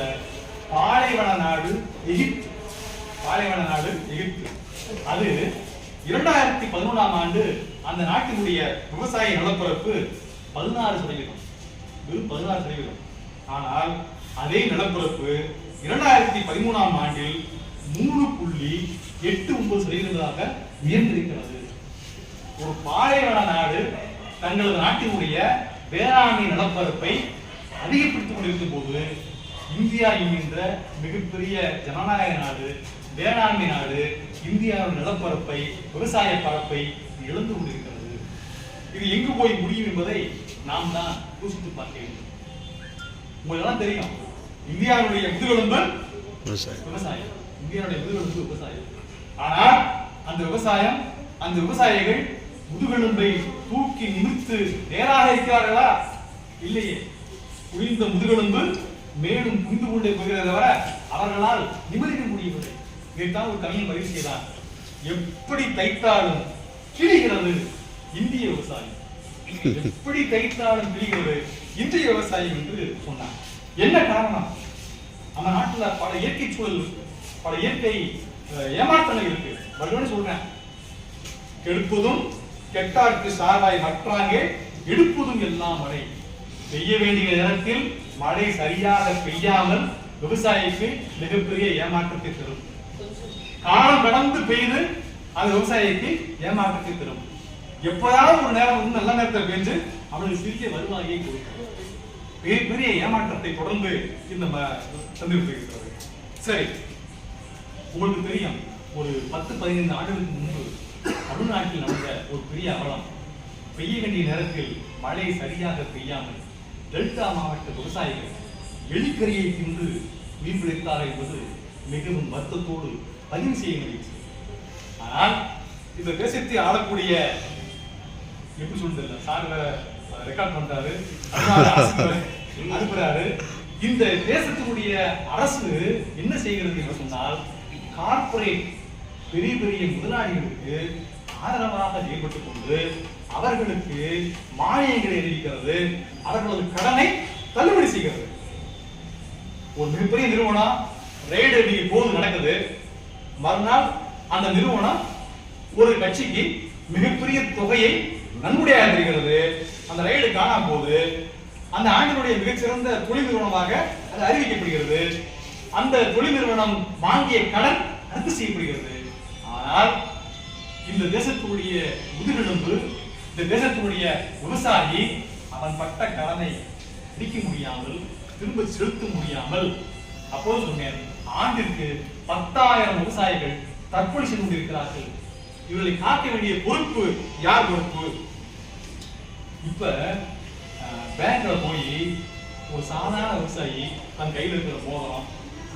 பாலைவன நாடு எகிப்து, அது 2011ஆம் ஆண்டு அந்த நாட்டினுடைய விவசாய நிலப்பரப்பு 16%, வெறும் 16%. ஆனால் அதே நிலப்பரப்பு 2013ஆம் ஆண்டில் 3.89% உயர்ந்திருக்கிறது. ஒரு பாலைவன நாடு தங்களது நாட்டினுடைய வேளாண்மை நிலப்பரப்பை அதிகப்படுத்திக் கொண்டிருக்கும் போது இந்தியா என்கின்ற மிகப்பெரிய ஜனநாயக நாடு, வேளாண்மை நாடு, இந்தியாவின் நிலப்பரப்பை, விவசாய பரப்பை இழந்து கொண்டிருக்கிறது. இது எங்கு போய் முடியும் என்பதை நாம் தான் யோசித்து பார்க்க வேண்டும். உங்களுக்கு தெரியும், இந்தியாவுடைய முதுகெலும்பு விவசாயம். இந்தியாவுடைய முதுகெலும்பு விவசாயம். ஆனால் அந்த விவசாயிகள் முதுகெலும்பை தூக்கி நிமிர்த்து நேராக இருக்கிறார்களா? இல்லையே. குனிந்த முதுகெலும்பு மேலும் குனிந்து கொண்டே போகிறதை தவிர அவர்களால் நிமிர்க்க முடியவில்லை. இதைத்தான் ஒரு கவிஞன் பதிவு செய்தார். எப்படி தைத்தாலும் கிழிகிறது இந்திய விவசாயம், எப்படி தைத்தாலும் கிழிகிறது இந்திய விவசாயம் என்று சொன்னார். என்ன காரணம்? நம்ம நாட்டுல பல இயற்கை சூழல், பல இயற்கை ஏமாற்றங்கள் இருக்கு. மறுபடியும் சொல்றேன், கெடுப்பதும் கெட்டார்க்கு சாராய் மற்றாங்கே எடுப்பதும் எல்லாம் மழை. பெய்ய வேண்டிய நேரத்தில் மழை சரியாக பெய்யாமல் விவசாயிக்கு மிகப்பெரிய ஏமாற்றத்தை தரும். காலம் கடந்து பெய்து அது விவசாயிக்கு ஏமாற்றத்தை தரும். எப்போதாவது ஒரு நேரம் வந்து நல்ல நேரத்தில் பெய்து அவனுக்கு சிறிய வருவாயை கொடுக்கும். பெரிய ஏமாற்றத்தை தொடர்ந்து இந்த சந்திப்பிருக்கிறது. சரி, உங்களுக்கு தெரியும், ஒரு 10-15 ஆண்டுகளுக்கு முன்பு தமிழ்நாட்டில் நடந்த ஒரு பெரிய அவலம். பெய்ய வேண்டிய நேரத்தில் மழை சரியாக பெய்யாமல் டெல்டா மாவட்ட விவசாயிகள் எலிக்கரியை தின்று மீன் பிடித்தார்கள் என்பது மிகவும் வருத்தத்தோடு பதிவு செய்ய முடியும். ஆனால் இந்த தேசத்தை ஆளக்கூடிய எப்படி சொல்றது, சார் ரெக்கார்ட் பண்றாரு, அனுப்புறாரு. இந்த தேசத்தினுடைய அரசு என்ன செய்கிறது என்று சொன்னால், கார்பரேட் பெரிய பெரிய முதலாளிகளுக்கு ஆதரவாக செயல்பட்டுக் கொண்டு அவர்களுக்கு மானியங்களை அறிவிக்கிறது, அவர்களது கடனை தள்ளுபடி செய்கிறது. ஒரு மிகப்பெரிய நிறுவனம் ரெய்டு போது நடக்குது, மறுநாள் அந்த நிறுவனம் ஒரு கட்சிக்கு மிகப்பெரிய தொகையை நன்கொடையாக தருகிறது. அந்த ரெய்டு காணாம போது அந்த ஆண்டினுடைய மிகச்சிறந்த தொழில் நிறுவனமாக அது அறிவிக்கப்படுகிறது. அந்த தொழில் நிறுவனம் வாங்கிய கடன் ரத்து செய்யப்படுகிறது. ஆனால் இந்த தேசத்துடைய முதுகெலும்பு, இந்த தேசத்துடைய விவசாயி அவன் பட்ட கடனை அடிக்க முடியாமல், திரும்ப செலுத்த முடியாமல், அப்போது சொன்னேன், ஆண்டிற்கு 10,000 விவசாயிகள் தற்கொலை செய்து கொண்டிருக்கிறார்கள். இவர்களை காக்க வேண்டிய பொறுப்பு யார் பொறுப்பு? இப்ப பேங்க்ல போய் ஒரு சாதாரண விவசாயி தன் கையில் இருக்கிற மோதிரம்,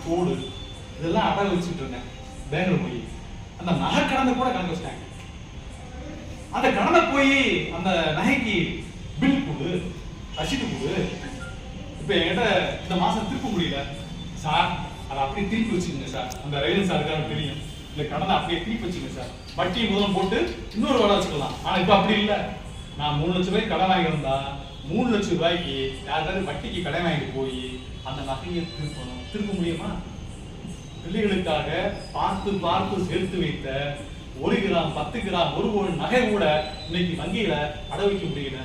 தோடு இதெல்லாம் அடகு வச்சுட்டு இருந்தேன். பேங்க்ல போய் அந்த நகை கடனை கூட கணக்கு வச்சிட்டாங்க. அந்த கடனை போய் அந்த நகைக்கு பில் கொடு, ரசீது கொடு. இப்ப என்கிட்ட இந்த மாசம் திருப்ப முடியல சார், அதை அப்படியே திருப்பி வச்சுக்கோங்க சார். அந்த ரயில் சாருக்கு தெரியும், இந்த கடனை அப்படியே திருப்பி வச்சுக்கோங்க சார், வட்டி முதலம் போட்டு இன்னொரு வேலை வச்சுக்கலாம். ஆனா இப்ப அப்படி இல்லை. நான் 3 லட்சம் ரூபாய்க்கு கடன் வாங்கியிருந்தா 3 லட்சம் ரூபாய்க்கு யாராவது வட்டிக்கு கடன் வாங்கிட்டு போய் அந்த நகையை திருப்பணும். திருப்ப முடியுமா? பிள்ளைகளுக்காக பார்த்து பார்த்து சேர்த்து வைத்த 1 கிராம் 10 கிராம் 1 பவுன் நகை கூட இன்னைக்கு வங்கியில அட வைக்க முடியல.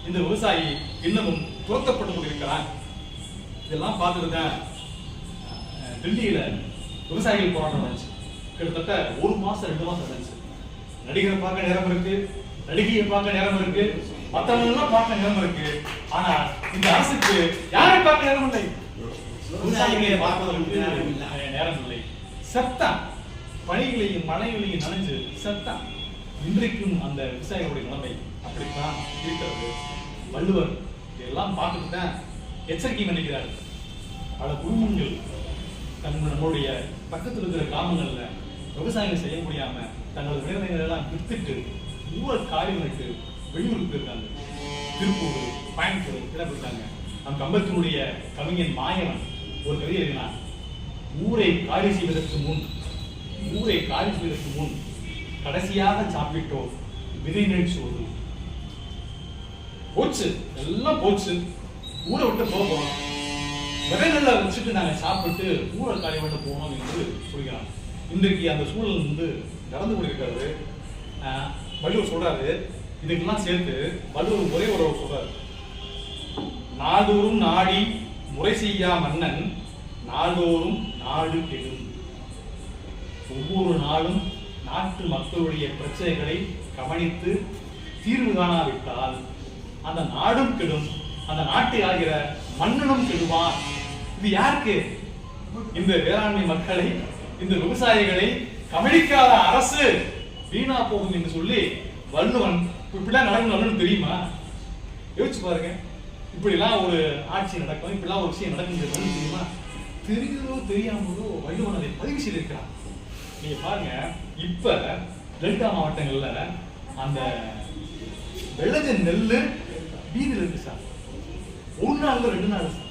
இந்த விவசாயி இன்னமும் துரத்தப்பட்டு கொண்டிருக்கிறான். இதெல்லாம் பார்த்துருந்தேன். டெல்லியில விவசாயிகள் போராட்டம் நடந்துச்சு. கிட்டத்தட்ட 1 மாசம் 2 மாசம் நடந்துச்சு. நடிகரை பார்க்க நேரம் இருக்கு, நடிகையை பார்க்க நேரம் இருக்கு, மற்றவங்க பார்க்க நேரம் இருக்கு. ஆனா இந்த அரசுக்கு யாரை பார்க்க நேரம் இல்லை, விவசாயிகளை பார்ப்பதற்கு நேரம் இல்லை. சத்தம் பணிகளையும் மழைகளையும் நனைஞ்சு சத்தம். இன்றைக்கும் அந்த விவசாயிகளுடைய நிலைமை அப்படித்தான் இருக்கிறது. வள்ளுவர் இதெல்லாம் பார்த்துட்டு தான் எச்சரிக்கை நினைக்கிறார். பல குடும்பங்கள் நம்மளுடைய பக்கத்தில் இருக்கிற கிராமங்கள்ல விவசாயம் செய்ய முடியாம தங்களது விளைநிலங்களை எல்லாம் வித்துட்டு ஊழல் காரியங்களுக்கு வெளியூருக்கு இருக்காங்க. திருப்பூர், கோயம்புத்தூர் இடப்பட்டாங்க. நம் கம்பத்தினுடைய கவிஞன் மாயவன் ஒரு கவிதை எழுதினான். ஊரை காலி செய்வதற்கு முன் கடைசியாக சாப்பிட்டோம் விதை நெல் சோறு. போச்சு, எல்லாம் போச்சு, ஊரை விட்டு போறோம், விதை நெல்லை வச்சுட்டு நாங்க சாப்பிட்டு ஊரை காலி விட்டு போனோம் என்று சொல்கிறான். இன்றைக்கு அந்த சூழல் நடந்து கொண்டிருக்கிறது. வள்ளுவர் சொல்றாரு, இதுக்கெல்லாம் சேர்த்து வள்ளுவர் ஒரே ஒரு சொல்றாரு, நாடோறும் நாடி முறை செய்யா மன்னன் நாடோறும் நாடு கெடும். ஒவ்வொரு நாளும் நாட்டு மக்களுடைய பிரச்சனைகளை கவனித்து தீர்வு காணாவிட்டால் அந்த நாடும் கெடும், அந்த நாட்டை ஆகிற மன்னனும் கெடுவான். இது யாருக்கு? இந்த வேளாண்மை மக்களை, இந்த விவசாயிகளை கவனிக்காத அரசு வீணா போகும் என்று சொல்லி வள்ளுவன் இப்படிலாம் நடக்கணும் தெரியுமா? யோசிச்சு பாருங்க. இப்படிலாம் ஒரு ஆட்சி நடக்கும், இப்படிலாம் ஒரு விஷயம் நடக்கும் தெரியுமா? தெரியுதோ தெரியாமலோ வள்ளுவன் அதை பதிவு செய்திருக்கிறான். நீங்க பாருங்க, இப்ப டெல்டா மாவட்டங்கள்ல அந்த வெள்ளஜ நெல்லு வீதியில் இருக்கு சார். ஒரு நாள் 2 நாள் சார்,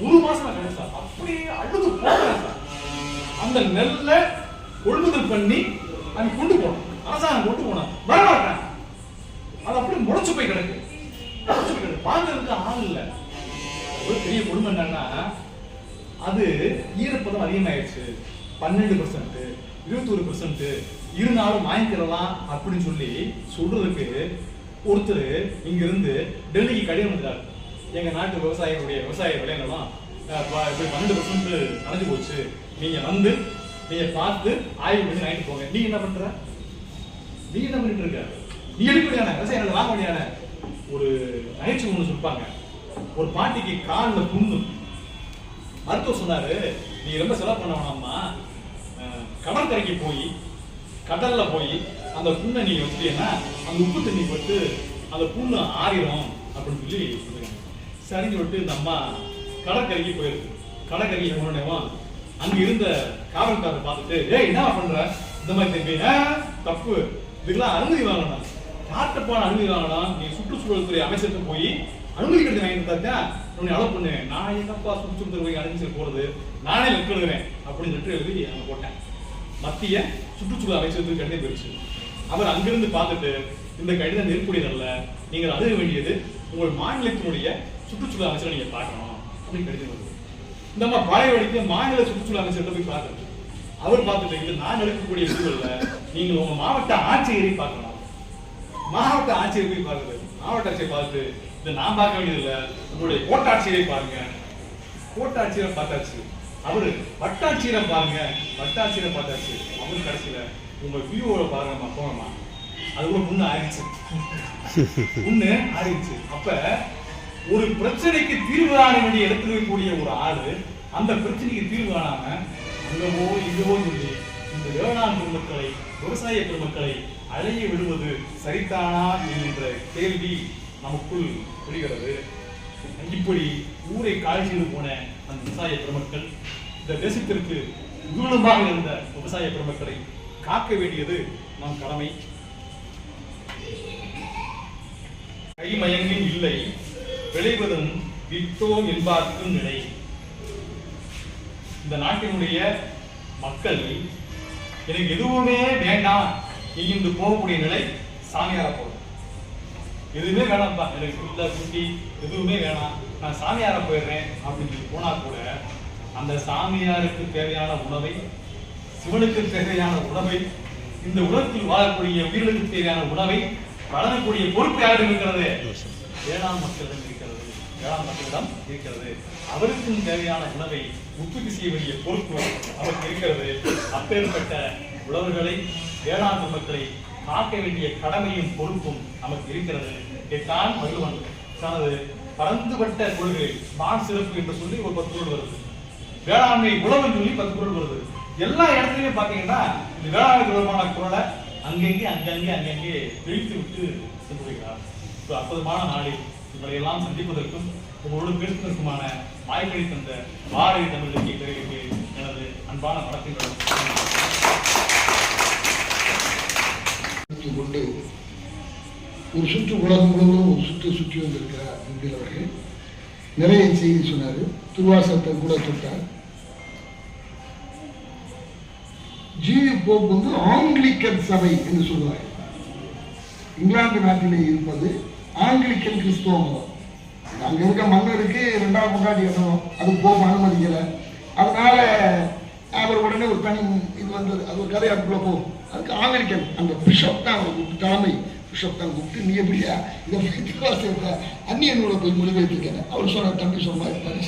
ஒரு மாசம் கிடையாது சார். அப்படியே அழுது போகிறேன் சார். அந்த நெல்லை கொள்முதல் பண்ணி அங்க கொண்டு போனோம், அரசாங்கம் கொண்டு போனோம், வரமாட்டாங்க. அது அப்படியே முளைச்சு போய் கிடக்கு, வாங்கிறதுக்கு ஆள் இல்லை. ஒரு பெரிய கொடுமை என்னன்னா, அது ஈரப்பதம் அதிகமாயிடுச்சு, 12%, 21% இருந்தாலும் வாங்கிக்கிறலாம் அப்படின்னு சொல்லி சொல்றதுக்கு ஒருத்தர் இங்க இருந்து டெல்லிக்கு கடிதம் வந்துட்டாரு. எங்க நாட்டு விவசாயிகளுடைய விவசாய விளைநிலம் 12% அடைஞ்சு போச்சு, நீங்க வந்து நீங்க பார்த்து ஆய்வு பண்ணி வாங்கிட்டு போங்க. நீ என்ன பண்ற? நீ என்ன பண்ணிட்டு இருக்க? நீ எடுக்கலையான விவசாயிகள் வாங்க முடியாத ஒரு நகைச்சுவை ஒண்ணு சொல்லிப்பாங்க. ஒரு பாட்டிக்கு காலில் புண்ணு, மருத்துவர் சொன்னாரு, நீ ரொம்ப செலவு பண்ண வேணாமா, கடற்கரைக்கு போய் கடல்ல போய் அந்த புண்ணை நீங்க வச்சுட்டீங்கன்னா அந்த உப்பு தண்ணி போட்டு அந்த புண்ணு ஆறிடும் அப்படின்னு சொல்லி சொல்லுங்க. சரிஞ்சு விட்டு இந்த அம்மா கடற்கரைக்கு போயிருக்கு. கடற்கரைக்கு போனோம், அங்க இருந்த காவல்காரரை பார்த்துட்டு, ஏய் என்ன பண்ற, இந்த மாதிரி தம்பி தப்பு, இதுக்கெல்லாம் அனுமதி வாங்கணும். யார்கிட்ட போன அனுமதி வாங்கணும்? நீ சுற்றுச்சூழல் துறை அமைச்சருக்கு போய் அனுமதி கடிதம் வாங்கி தந்தா உன்னை அலோ பண்ணு. நான் என்னப்பா சுற்றுச்சூழல் துறை அனுமதி போறது, நானே எழுதுறேன் அப்படின்னு சொல்லிட்டு எழுதி அங்க போட்டேன். மத்திய சுற்றுச்சூழல் அமைச்சருக்கு கடிதம் போயிடுச்சு. அவர் அங்கிருந்து பார்த்துட்டு, இந்த கடிதம் நெருப்புடையதல்ல, நீங்கள் அணுக வேண்டியது உங்கள் மாநிலத்தினுடைய சுற்றுச்சூழல் அமைச்சரை நீங்க பார்க்கணும் அப்படின்னு கடிதம் வருது. இந்த மாதிரி பாளையவடிக்கு மாநில சுற்றுச்சூழல் அமைச்சர்கிட்ட போய் பார்க்கறது. அவர் பார்த்துட்டு, இது நான் எடுக்கக்கூடிய சூழல்ல நீங்கள் உங்க மாவட்ட ஆட்சியரை பார்க்கணும். மாவட்ட ஆட்சியரை போய் பார்க்குறது. மாவட்ட ஆட்சியை பார்த்து, இதை நான் பார்க்க வேண்டியது இல்லை, உங்களுடைய கோட்டாட்சியரை பாருங்க. கோட்டாட்சியரை பார்த்தாச்சு. அவரு வட்டாட்சியரை பாருங்க, வட்டாட்சியரை பார்த்தாச்சு. அவரு கடைசியில உங்க வியூவோட பாருங்கம்மா, போங்கம்மா. அது கூட முன்ன ஆயிடுச்சு, முன்னு ஆயிடுச்சு. அப்ப ஒரு பிரச்சனைக்கு தீர்வு காண வேண்டிய இடத்துல இருக்கக்கூடிய ஒரு ஆளு அந்த பிரச்சனைக்கு தீர்வு காணாம அங்கவோ இங்கவோ சொல்லி இந்த வேளாண் பெருமக்களை, விவசாய பெருமக்களை அழைய விடுவது சரிதானா என்கின்ற கேள்வி நமக்குள் புரிகிறது. இப்படி ஊரை காய்ச்சல் போன அந்த விவசாய பெருமக்கள், இந்த தேசத்திற்கு உருளமாக இருந்த விவசாய பெருமக்களை காக்க வேண்டியது நம் கடமை. கைமயங்கின் இல்லை விளைவதும் விட்டோம் என்பார்க்கும் நிலை. இந்த நாட்டினுடைய மக்கள் எனக்கு எதுவுமே வேண்டாம் இங்கிருந்து போகக்கூடிய நிலை சாமியார போகும். எதுவுமே வேணாம்ப்பா, எனக்கு இல்ல குட்டி எதுவுமே வேணாம், நான் சாமியார போயிடுறேன் அப்படின்னு சொல்லி போனா கூட அந்த சாமியாருக்கு தேவையான உணவை, சிவனுக்கு தேவையான உணவை, இந்த உலகத்தில் வாழக்கூடிய உயிர்களுக்கு தேவையான உணவை வழங்கக்கூடிய பொறுப்பு யாரும் இருக்கிறது? வேளாண் மக்களிடம் இருக்கிறது. வேளாண் மக்களிடம் இருக்கிறது. அவருக்கும் தேவையான உணவை உற்பத்தி செய்ய வேண்டிய பொறுப்பு அவருக்கு இருக்கிறது. அப்பேற்பட்ட உழவர்களை, வேளாண் மக்களை காக்க வேண்டிய கடமையும் பொறுப்பும் நமக்கு இருக்கிறது. இதைத்தான் வள்ளுவன் தனது பரந்துபட்ட கொள்கை மான் சிறப்பு என்று சொல்லி ஒரு 10 குறள் வருது. வேளாண்மை உழவன் சொல்லி 10 குறள் வருது. எல்லா இடத்துலயும் பாத்தீங்கன்னா இந்த வேளாண்மை தொடர்பான குறளை அங்கங்கே பிரித்து விட்டு சென்றுகிறார். அற்புதமான நாளில் உங்களை எல்லாம் சந்திப்பதற்கும் உங்களோடு பேசுவதற்குமான வாய்ப்பை தந்த பாரதி தமிழ் இலக்கிய எனது அன்பான வணக்கங்களும் கொண்டு ஒரு சுற்று உலகம் முழுவதும் ஒரு சுற்றி வந்திருக்கிறார் என்கிறவர்கள் நிறைய செய்தி சொன்னார். திருவாசகத்தை கூட தொட்டார். ஜிவி போப் வந்து ஆங்கிலிக்கன் சபை என்று சொல்வார். இங்கிலாந்து நாட்டிலே இருப்பது ஆங்கிலிக்கன் கிறிஸ்துவ மதம். அங்க இருக்க மன்னருக்கு 2ஆம் கொண்டாடி இடணும், அது போப் அனுமதிக்கலை. அதனால அவர் உடனே ஒரு தனி இது வந்தது. அது ஒரு கதை, அதுக்குள்ள போகும். அதுக்கு ஆங்கிலிக்கன் அந்த பிஷப் தான் அவரை கூப்பிட்டு, தலைமை பிஷப் தான் கூப்பிட்டு, நீ எப்படியா இதை வாசித்த அந்நிய நூலை போய் மொழிபெயர்த்திருக்கேன். அவர் சொன்ன தம்பி சொன்னா இருப்பாரு,